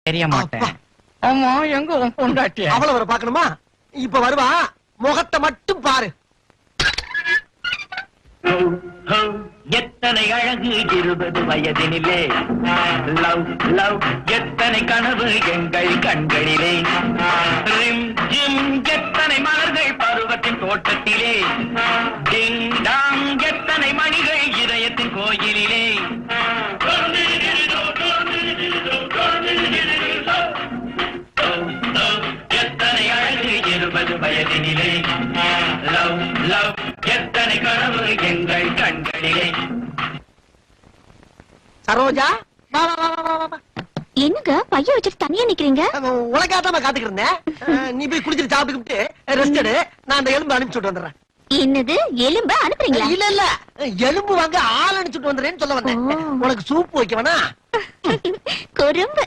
தெரிய மாட்டேன். ஆமா, எங்க உன் பொண்டாட்டி? அவள வர பாக்கணுமா? இப்ப வருவா, முகத்தை மட்டும் பாரு. எத்தனை அழகு 20 வயதினிலே, லவ் லவ் எத்தனை கனவு எங்கள் கண்களிலே, ரிம் ஜிம் எத்தனை மலர்கள் பருவத்தின் தோட்டத்திலே, டிங் டாங் எத்தனை மணிகள் இதயத்தின் கோயிலிலே, எத்தனை அழகு 20 வயதினிலே, லவ் லவ் எத்தனை கனவு எங்கள் கண்களிலே. சரோஜா, வா வா வா வா வா. என்னங்க பைய வச்சுட்டு தனியா நிக்கிறீங்க? உனக்காக காத்துக்கிட்டு இருந்தேன். நீ போய் குடிச்சிட்டு சாப்பிட்டுக்கிட்டு ரெஸ்ட் எடு. நான் அந்த எலும்பு அனுப்பிச்சுட்டு வந்துடுறேன். என்னது எலும்ப அனுப்புறீங்களா? இல்ல இல்ல, எலும்பு வாங்க ஆள் அனுப்பிச்சுட்டு வந்துடுறேன்னு சொல்ல வந்தேன். உனக்கு சூப் வைக்க வேணா? குறும்பு.